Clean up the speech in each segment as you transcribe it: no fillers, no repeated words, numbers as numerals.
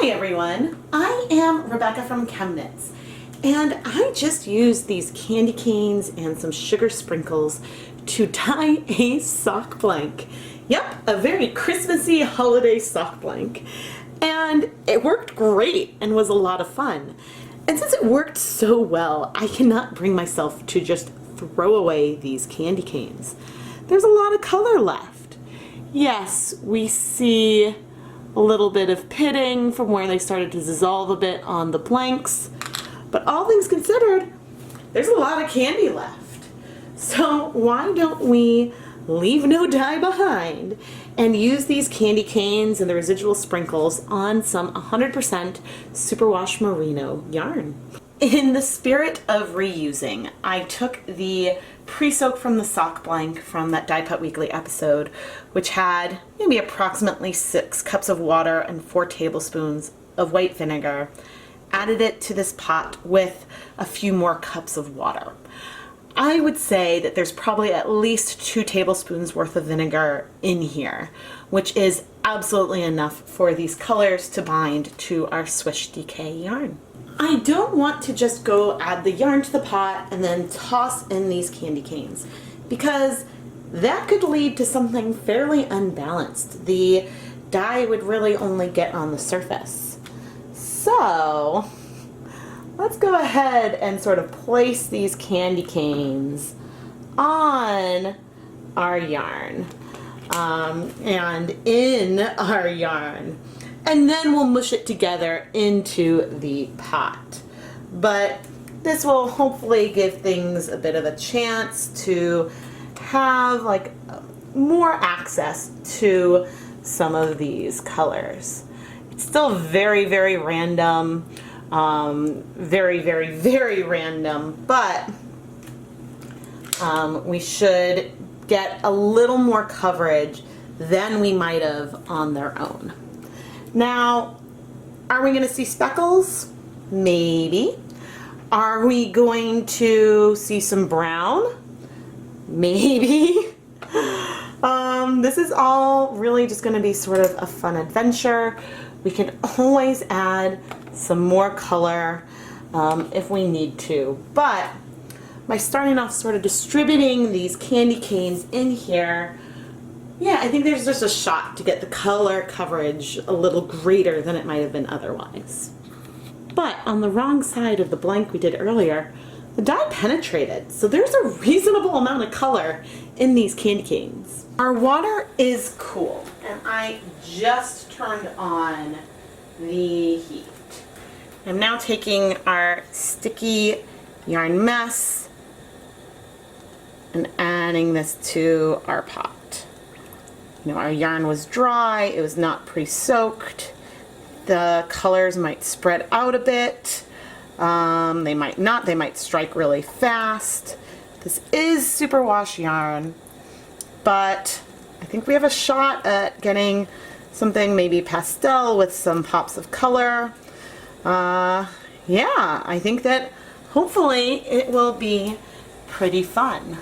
Hi everyone, I am Rebecca from ChemKnits, and I just used these candy canes and some sugar sprinkles to dye a sock blank. Yep, a very Christmassy holiday sock blank. And it worked great and was a lot of fun. And since it worked so well, I cannot bring myself to just throw away these candy canes. There's a lot of color left. Yes, we see a little bit of pitting from where they started to dissolve a bit on the blanks, but all things considered, there's a lot of candy left. So why don't we leave no dye behind and use these candy canes and the residual sprinkles on some 100% superwash merino yarn. In the spirit of reusing, I took the pre-soak from the sock blank from that Dyepot Weekly episode, which had maybe approximately 6 cups of water and 4 tablespoons of white vinegar, added it to this pot with a few more cups of water. I would say that there's probably at least 2 tablespoons worth of vinegar in here, which is absolutely enough for these colors to bind to our Swish DK yarn. I don't want to just go add the yarn to the pot and then toss in these candy canes, because that could lead to something fairly unbalanced. The dye would really only get on the surface. So let's go ahead and sort of place these candy canes on our yarn and in our yarn. And then we'll mush it together into the pot. But this will hopefully give things a bit of a chance to have like more access to some of these colors. It's still very, very random, very, very, very random, but we should get a little more coverage than we might have on their own. Now, are we going to see speckles? Maybe. Are we going to see some brown? Maybe. This is all really just going to be sort of a fun adventure. We can always add some more color if we need to. But by starting off sort of distributing these candy canes in here, yeah, I think there's just a shot to get the color coverage a little greater than it might have been otherwise. But on the wrong side of the blank we did earlier, the dye penetrated, so there's a reasonable amount of color in these candy canes. Our water is cool, and I just turned on the heat. I'm now taking our sticky yarn mess and adding this to our pot. You know, our yarn was dry, it was not pre-soaked. The colors might spread out a bit. They might not, they might strike really fast. This is superwash yarn, but I think we have a shot at getting something maybe pastel with some pops of color. Yeah, I think that hopefully it will be pretty fun.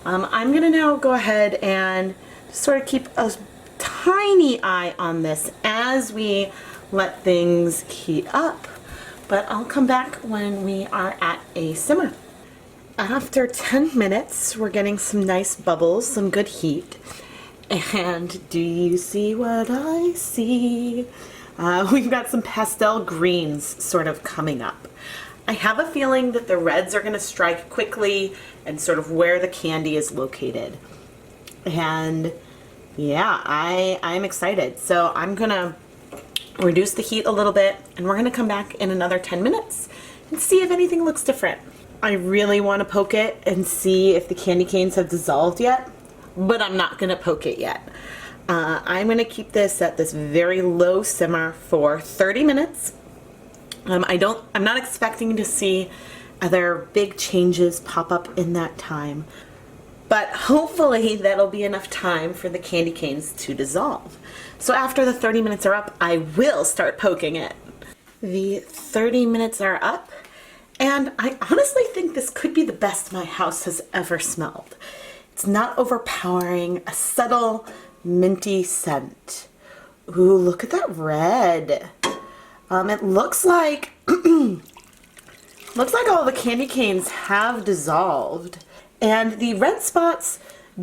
I'm gonna now go ahead and sort of keep a tiny eye on this as we let things heat up, but I'll come back when we are at a simmer. After 10 minutes, we're getting some nice bubbles, some good heat, and do you see what I see? We've got some pastel greens sort of coming up. I have a feeling that the reds are going to strike quickly and sort of where the candy is located. And yeah, I'm excited. So I'm gonna reduce the heat a little bit, and we're gonna come back in another 10 minutes and see if anything looks different. I really want to poke it and see if the candy canes have dissolved yet, but I'm not gonna poke it yet. I'm gonna keep this at this very low simmer for 30 minutes. I'm not expecting to see other big changes pop up in that time. But hopefully that'll be enough time for the candy canes to dissolve. So after the 30 minutes are up, I will start poking it. The 30 minutes are up, and I honestly think this could be the best my house has ever smelled. It's not overpowering, a subtle minty scent. Ooh, look at that red. It looks like looks like all the candy canes have dissolved, and the red spots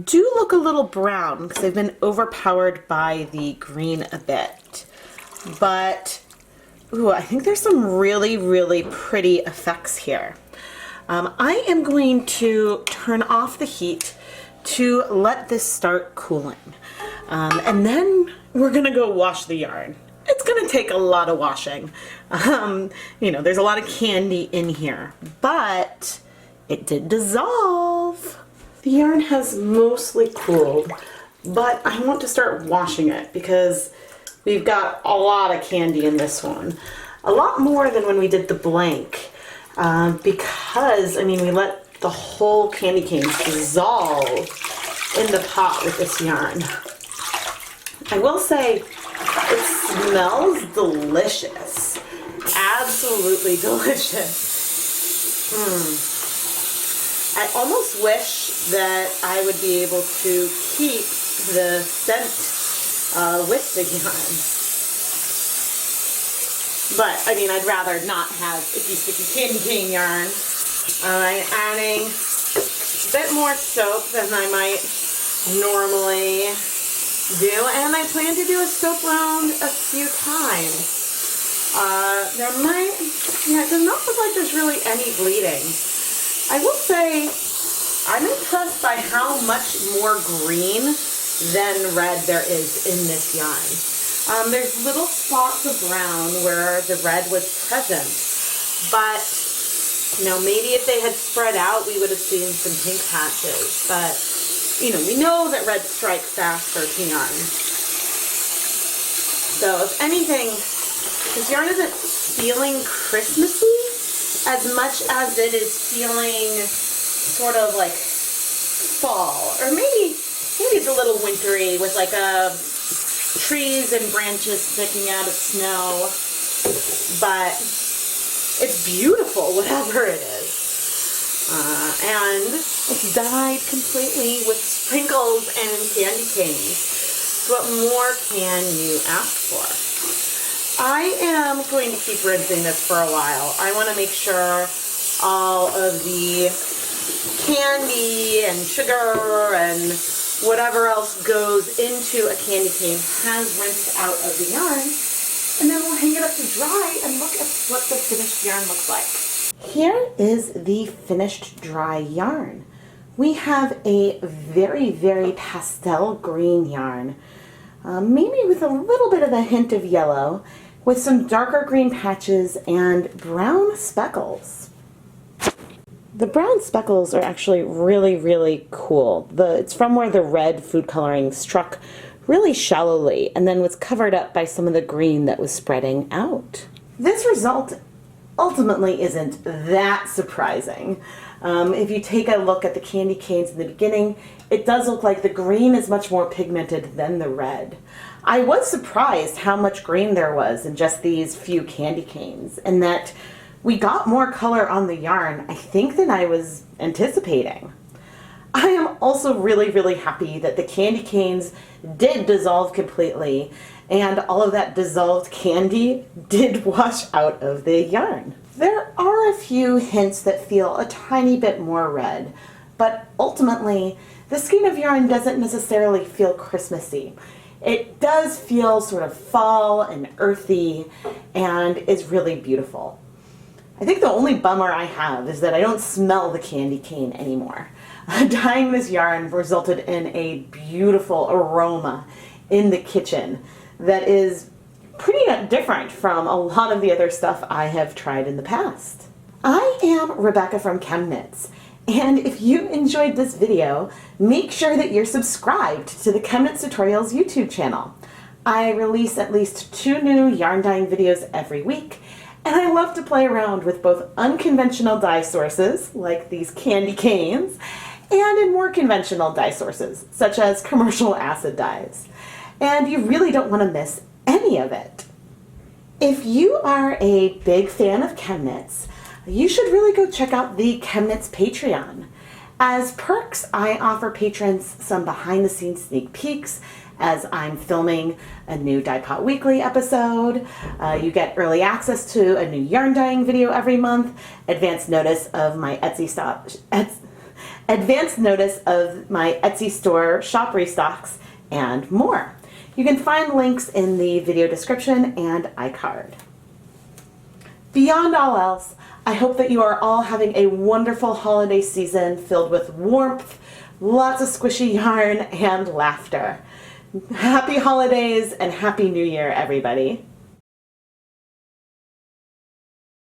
do look a little brown because they've been overpowered by the green a bit. But ooh, I think there's some really, really pretty effects here. I am going to turn off the heat to let this start cooling. And then we're gonna go wash the yarn. It's gonna take a lot of washing. You know, there's a lot of candy in here, but it did dissolve. The yarn has mostly cooled, but I want to start washing it because we've got a lot of candy in this one. A lot more than when we did the blank. Because, I mean, we let the whole candy canes dissolve in the pot with this yarn. I will say, it smells delicious. Absolutely delicious. I almost wish that I would be able to keep the scent with the yarn. But, I mean, I'd rather not have icky sticky candy cane yarn. I'm adding a bit more soap than I might normally do, and I plan to do a soap round a few times. It does not look like there's really any bleeding. I will say, I'm impressed by how much more green than red there is in this yarn. There's little spots of brown where the red was present, but, you know, maybe if they had spread out, we would have seen some pink patches, but, you know, we know that red strikes faster to yarn. So, if anything, this yarn isn't feeling Christmassy as much as it is feeling sort of like fall, or maybe it's a little wintry with like a trees and branches sticking out of snow, but it's beautiful, whatever it is. And it's dyed completely with sprinkles and candy canes. So what more can you ask for? I am going to keep rinsing this for a while. I want to make sure all of the candy and sugar and whatever else goes into a candy cane has rinsed out of the yarn, and then we'll hang it up to dry and look at what the finished yarn looks like. Here is the finished dry yarn. We have a very, very pastel green yarn, maybe with a little bit of a hint of yellow, with some darker green patches and brown speckles. The brown speckles are actually really, really cool. It's from where the red food coloring struck really shallowly and then was covered up by some of the green that was spreading out. This result ultimately isn't that surprising. If you take a look at the candy canes in the beginning, it does look like the green is much more pigmented than the red. I was surprised how much green there was in just these few candy canes, and that we got more color on the yarn, I think, than I was anticipating. I am also really, really happy that the candy canes did dissolve completely, and all of that dissolved candy did wash out of the yarn. There are a few hints that feel a tiny bit more red, but ultimately, this skein of yarn doesn't necessarily feel Christmassy. It does feel sort of fall and earthy, and is really beautiful. I think the only bummer I have is that I don't smell the candy cane anymore. Dyeing this yarn resulted in a beautiful aroma in the kitchen that is pretty different from a lot of the other stuff I have tried in the past. I am Rebecca from ChemKnits, and if you enjoyed this video, make sure that you're subscribed to the ChemKnits Tutorials YouTube channel. I release at least 2 new yarn dyeing videos every week, and I love to play around with both unconventional dye sources, like these candy canes, and in more conventional dye sources, such as commercial acid dyes. And you really don't want to miss any of it. If you are a big fan of ChemKnits, you should really go check out the ChemKnits Patreon. As perks, I offer patrons some behind-the-scenes sneak peeks as I'm filming a new Dyepot Weekly episode. You get early access to a new yarn dyeing video every month, advance notice of my Etsy store shop restocks, and more. You can find links in the video description and iCard. Beyond all else, I hope that you are all having a wonderful holiday season filled with warmth, lots of squishy yarn, and laughter. Happy holidays and Happy New Year, everybody.